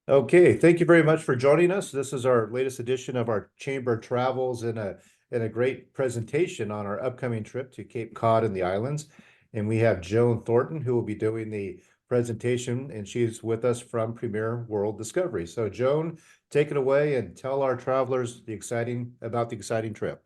Okay, thank you very much for joining us. This is our latest edition of our Chamber Travels and a great presentation on our upcoming trip to Cape Cod and the islands. And we have Joan Thornton who will be doing the presentation, and she's with us from Premier World Discovery. So Joan, take it away and tell our travelers about the exciting trip.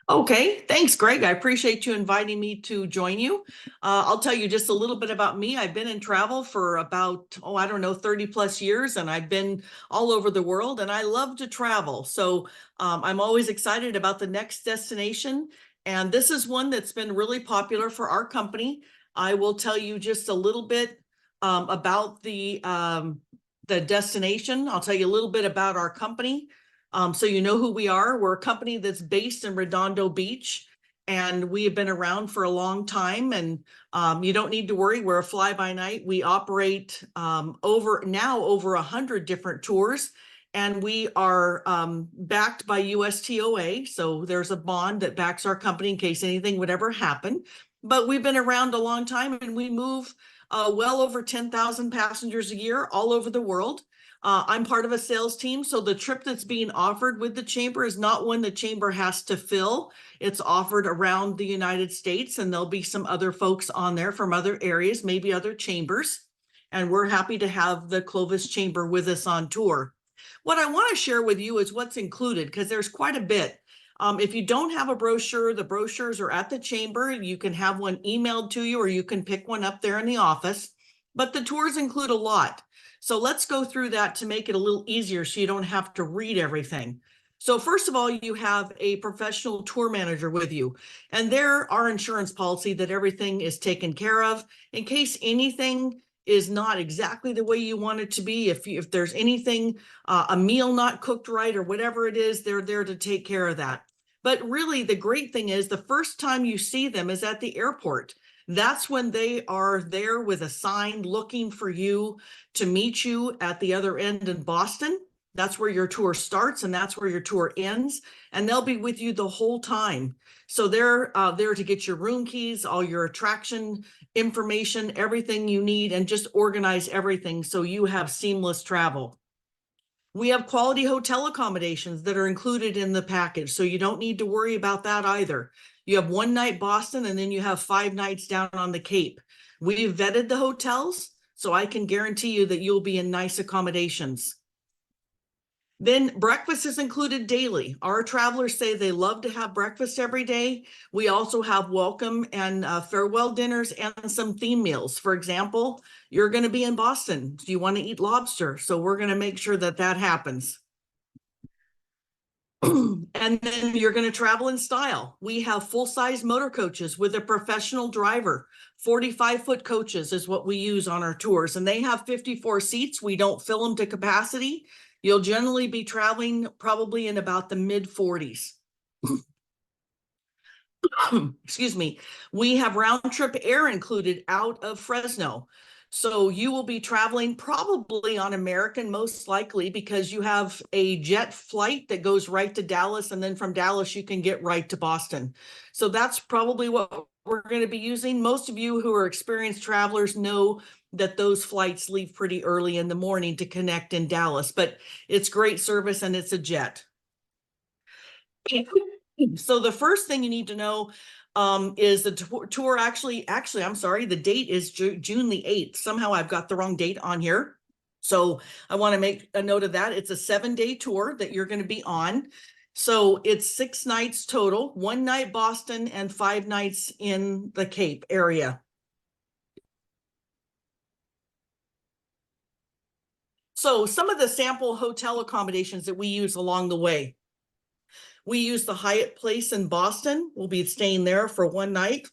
Okay, thanks, Greg. I appreciate you inviting me to join you. I'll tell you just a little bit about me. I've been in travel for about, I don't know, 30 plus years, and I've been all over the world, and I love to travel. So I'm always excited about the next destination. And this is one that's been really popular for our company. I will tell you just a little bit about the destination. I'll tell you a little bit about our company. So you know who we are. We're a company that's based in Redondo Beach, and we have been around for a long time. And you don't need to worry. We're a fly-by-night. We operate over 100 different tours, and we are backed by USTOA. So there's a bond that backs our company in case anything would ever happen. But we've been around a long time, and we move well over 10,000 passengers a year all over the world. I'm part of a sales team, so the trip that's being offered with the chamber is not one the chamber has to fill. It's offered around the United States, and there'll be some other folks on there from other areas, maybe other chambers. And we're happy to have the Clovis Chamber with us on tour. What I want to share with you is what's included, because there's quite a bit. If you don't have a brochure, the brochures are at the chamber. You can have one emailed to you, or you can pick one up there in the office. But the tours include a lot. So let's go through that to make it a little easier so you don't have to read everything. So first of all, you have a professional tour manager with you, and they're our insurance policy that everything is taken care of in case anything is not exactly the way you want it to be. If there's anything, a meal not cooked right or whatever it is, they're there to take care of that. But really, the great thing is the first time you see them is at the airport. That's when they are there with a sign looking for you to meet you at the other end in Boston. That's where your tour starts, and that's where your tour ends. And they'll be with you the whole time. So they're there to get your room keys, all your attraction information, everything you need, and just organize everything so you have seamless travel. We have quality hotel accommodations that are included in the package, so you don't need to worry about that either. You have 1 night Boston, and then you have 5 nights down on the Cape. We've vetted the hotels, so I can guarantee you that you'll be in nice accommodations. Then breakfast is included daily. Our travelers say they love to have breakfast every day. We also have welcome and farewell dinners and some theme meals. For example, you're going to be in Boston. Do you want to eat lobster? So we're going to make sure that that happens. And then you're going to travel in style. We have full-size motor coaches with a professional driver. 45-foot coaches is what we use on our tours, and they have 54 seats. We don't fill them to capacity. You'll generally be traveling probably in about the mid 40s. Excuse me. We have round trip air included out of Fresno. So you will be traveling probably on American, most likely, because you have a jet flight that goes right to Dallas, and then from Dallas you can get right to Boston. So that's probably what we're going to be using. Most of you who are experienced travelers know that those flights leave pretty early in the morning to connect in Dallas, but it's great service and it's a jet. So the first thing you need to know is the tour actually, I'm sorry, the date is June the 8th. Somehow I've got the wrong date on here. So I want to make a note of that. It's a 7-day tour that you're going to be on. So it's 6 nights total, 1 night Boston and 5 nights in the Cape area. So some of the sample hotel accommodations that we use along the way. We use the Hyatt Place in Boston. We'll be staying there for 1 night.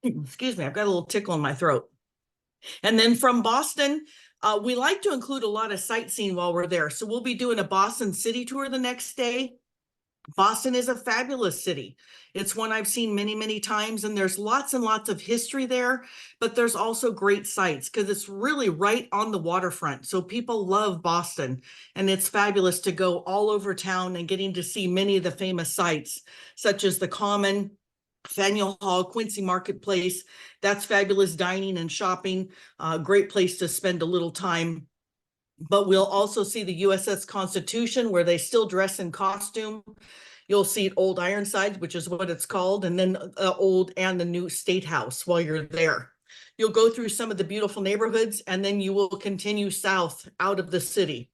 Excuse me, I've got a little tickle in my throat. And then from Boston, we like to include a lot of sightseeing while we're there. So we'll be doing a Boston city tour the next day. Boston is a fabulous city. It's one I've seen many, many times, and there's lots and lots of history there, but there's also great sights because it's really right on the waterfront. So people love Boston, and it's fabulous to go all over town and getting to see many of the famous sites, such as the Common, Faneuil Hall, Quincy Marketplace. That's fabulous dining and shopping. Great place to spend a little time. but we'll also see the USS Constitution, where they still dress in costume. You'll see Old Ironside, which is what it's called, and then Old and the New State House while you're there. You'll go through some of the beautiful neighborhoods, and then you will continue south out of the city.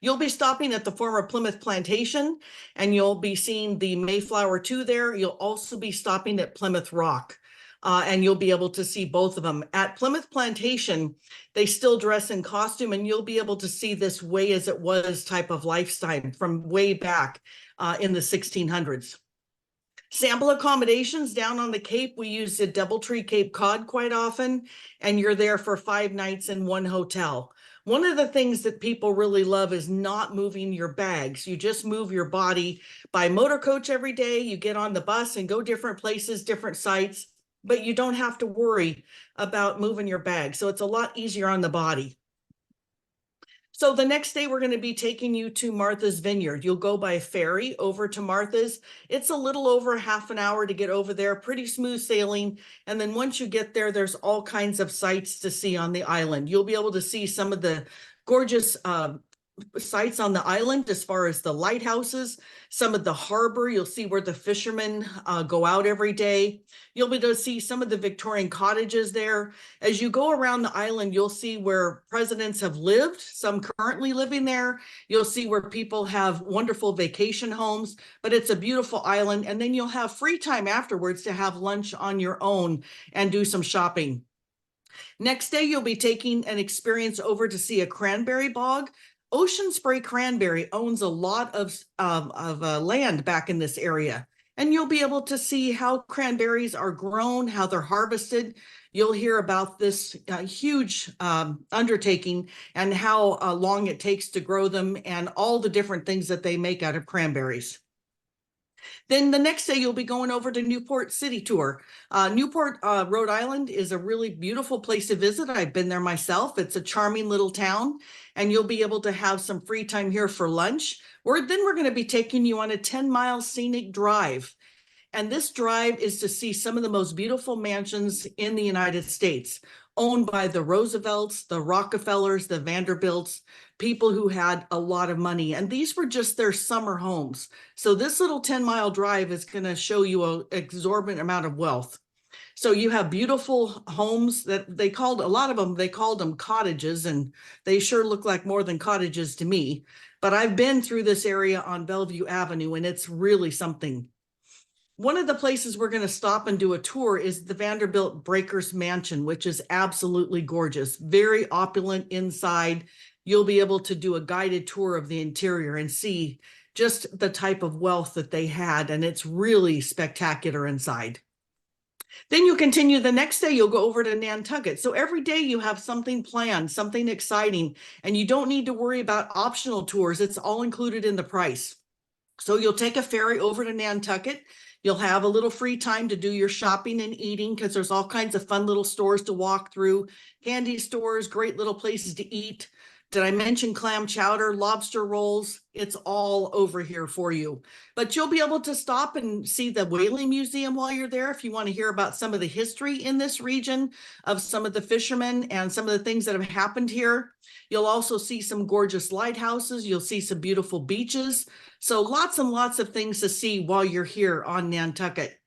You'll be stopping at the former Plymouth Plantation, and you'll be seeing the Mayflower 2 there. You'll also be stopping at Plymouth Rock, and you'll be able to see both of them. At Plymouth Plantation, they still dress in costume, and you'll be able to see this way as it was type of lifestyle from way back in the 1600s. Sample accommodations down on the Cape, we use the Doubletree Cape Cod quite often, and you're there for 5 nights in one hotel. One of the things that people really love is not moving your bags. You just move your body by motor coach every day. You get on the bus and go different places, different sites, but you don't have to worry about moving your bag. So it's a lot easier on the body. So the next day, we're going to be taking you to Martha's Vineyard. You'll go by ferry over to Martha's. It's a little over half an hour to get over there, pretty smooth sailing. And then once you get there, there's all kinds of sights to see on the island. You'll be able to see some of the gorgeous sites on the island as far as the lighthouses, some of the harbor. You'll see where the fishermen go out every day. You'll be able to see some of the Victorian cottages there. As you go around the island, you'll see where presidents have lived, some currently living there. You'll see where people have wonderful vacation homes, but it's a beautiful island. And then you'll have free time afterwards to have lunch on your own and do some shopping. Next day, you'll be taking an experience over to see a cranberry bog. Ocean Spray Cranberry owns a lot of land back in this area, and you'll be able to see how cranberries are grown, how they're harvested. You'll hear about this huge undertaking and how long it takes to grow them and all the different things that they make out of cranberries. Then the next day, you'll be going over to Newport City Tour. Newport, Rhode Island is a really beautiful place to visit. I've been there myself. It's a charming little town, and you'll be able to have some free time here for lunch. Then we're going to be taking you on a 10-mile scenic drive. And this drive is to see some of the most beautiful mansions in the United States, owned by the Roosevelts, the Rockefellers, the Vanderbilts, people who had a lot of money. And these were just their summer homes. So this little 10-mile drive is going to show you an exorbitant amount of wealth. So you have beautiful homes that they called, a lot of them, they called them cottages, and they sure look like more than cottages to me. But I've been through this area on Bellevue Avenue, and it's really something. One of the places we're going to stop and do a tour is the Vanderbilt Breakers Mansion, which is absolutely gorgeous, very opulent inside. You'll be able to do a guided tour of the interior and see just the type of wealth that they had, and it's really spectacular inside. Then you continue the next day, you'll go over to Nantucket. So every day you have something planned, something exciting, and you don't need to worry about optional tours. It's all included in the price. So you'll take a ferry over to Nantucket. You'll have a little free time to do your shopping and eating because there's all kinds of fun little stores to walk through, candy stores, great little places to eat. Did I mention clam chowder, lobster rolls? It's all over here for you. But you'll be able to stop and see the Whaling Museum while you're there if you want to hear about some of the history in this region of some of the fishermen and some of the things that have happened here. You'll also see some gorgeous lighthouses. You'll see some beautiful beaches. So lots and lots of things to see while you're here on Nantucket.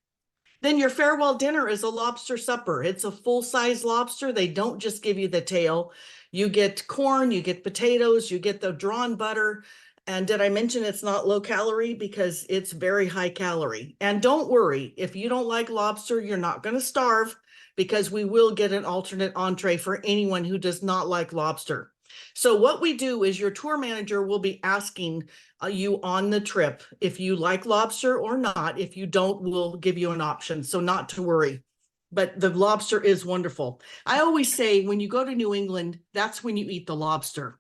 Then your farewell dinner is a lobster supper. It's a full-size lobster. They don't just give you the tail. You get corn, you get potatoes, you get the drawn butter. And did I mention it's not low calorie? Because it's very high calorie. And don't worry, if you don't like lobster, you're not going to starve, because we will get an alternate entree for anyone who does not like lobster. So what we do is your tour manager will be asking you on the trip if you like lobster or not. If you don't, we'll give you an option. So not to worry. But the lobster is wonderful. I always say when you go to New England, that's when you eat the lobster.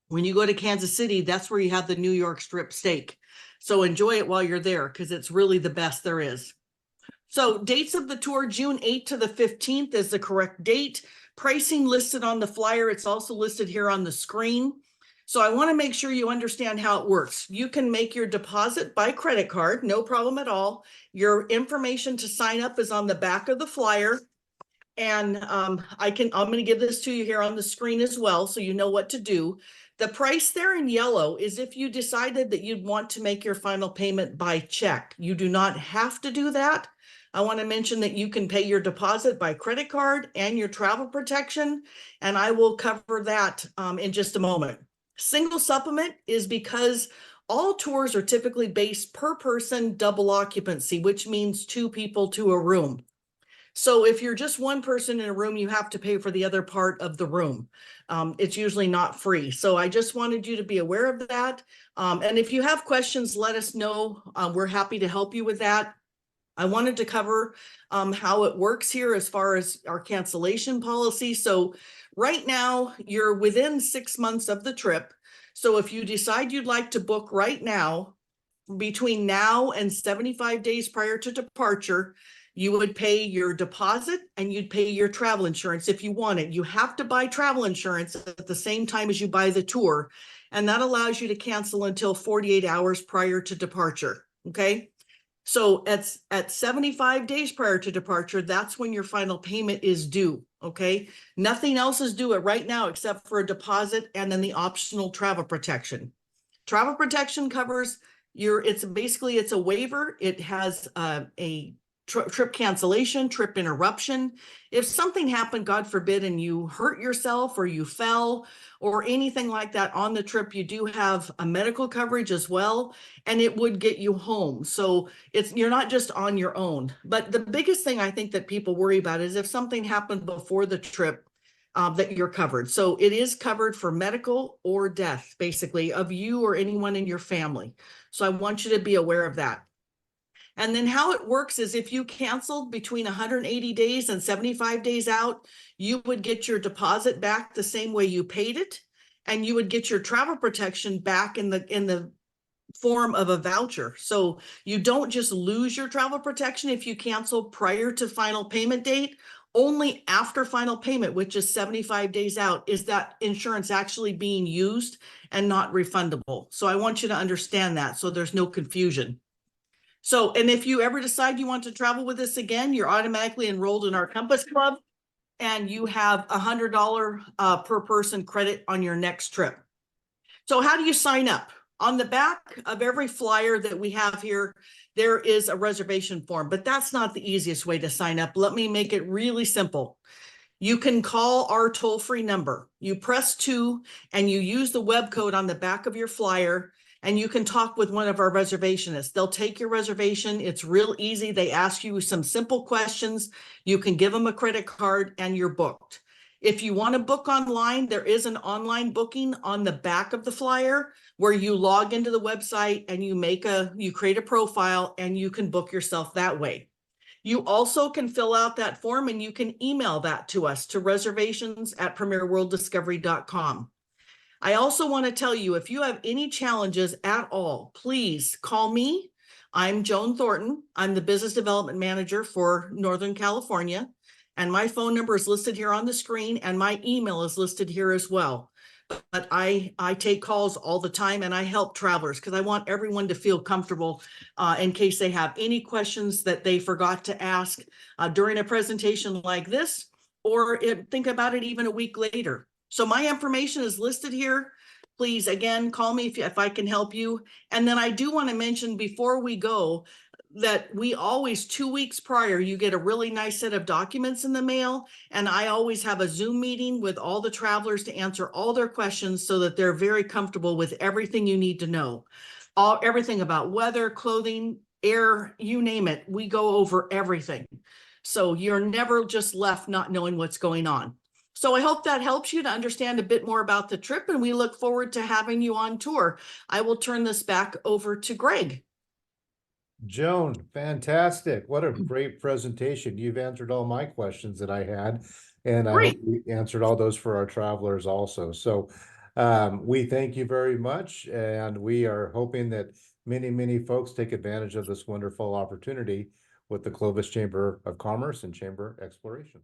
When you go to Kansas City, that's where you have the New York strip steak. So enjoy it while you're there because it's really the best there is. So dates of the tour, June 8th to the 15th is the correct date. Pricing listed on the flyer. It's also listed here on the screen. So I want to make sure you understand how it works. You can make your deposit by credit card, no problem at all. Your information to sign up is on the back of the flyer. And I'm going to give this to you here on the screen as well, so you know what to do. The price there in yellow is if you decided that you'd want to make your final payment by check. You do not have to do that. I want to mention that you can pay your deposit by credit card and your travel protection, and I will cover that in just a moment. Single supplement is because all tours are typically based per person, double occupancy, which means 2 people to a room. So if you're just one person in a room, you have to pay for the other part of the room. It's usually not free. So I just wanted you to be aware of that. And if you have questions, let us know. We're happy to help you with that. I wanted to cover how it works here as far as our cancellation policy. So right now, you're within 6 months of the trip. So if you decide you'd like to book right now, between now and 75 days prior to departure, you would pay your deposit and you'd pay your travel insurance if you want it. You have to buy travel insurance at the same time as you buy the tour, and that allows you to cancel until 48 hours prior to departure, okay? So at 75 days prior to departure, that's when your final payment is due, okay? Nothing else is due right now except for a deposit and then the optional travel protection. Travel protection covers it's a waiver. It has a trip cancellation, trip interruption. If something happened, God forbid, and you hurt yourself or you fell or anything like that on the trip, you do have a medical coverage as well, and it would get you home. So you're not just on your own. But the biggest thing I think that people worry about is if something happened before the trip, that you're covered. So it is covered for medical or death, basically, of you or anyone in your family. So I want you to be aware of that. And then how it works is if you canceled between 180 days and 75 days out, you would get your deposit back the same way you paid it, and you would get your travel protection back in the form of a voucher. So you don't just lose your travel protection if you cancel prior to final payment date. Only after final payment, which is 75 days out, is that insurance actually being used and not refundable. So I want you to understand that so there's no confusion. So, and if you ever decide you want to travel with us again, you're automatically enrolled in our Compass Club, and you have $100 per person credit on your next trip. So how do you sign up? On the back of every flyer that we have here, there is a reservation form, but that's not the easiest way to sign up. Let me make it really simple. You can call our toll-free number. You press 2 and you use the web code on the back of your flyer, and you can talk with one of our reservationists. They'll take your reservation. It's real easy. They ask you some simple questions. You can give them a credit card and you're booked. If you want to book online, there is an online booking on the back of the flyer where you log into the website and you create a profile and you can book yourself that way. You also can fill out that form and you can email that to us to reservations@premierworlddiscovery.com. I also want to tell you, if you have any challenges at all, please call me. I'm Joan Thornton. I'm the business development manager for Northern California, and my phone number is listed here on the screen, and my email is listed here as well. But I take calls all the time, and I help travelers because I want everyone to feel comfortable in case they have any questions that they forgot to ask during a presentation like this, or think about it even a week later. So my information is listed here. Please, again, call me if I can help you. And then I do want to mention before we go that we always, 2 weeks prior, you get a really nice set of documents in the mail. And I always have a Zoom meeting with all the travelers to answer all their questions so that they're very comfortable with everything you need to know. Everything about weather, clothing, air, you name it. We go over everything. So you're never just left not knowing what's going on. So I hope that helps you to understand a bit more about the trip, and we look forward to having you on tour. I will turn this back over to Greg. Joan, fantastic. What a great presentation. You've answered all my questions that I had, and I hope Great. we answered all those for our travelers also. So we thank you very much, and we are hoping that many, many folks take advantage of this wonderful opportunity with the Clovis Chamber of Commerce and Chamber Explorations.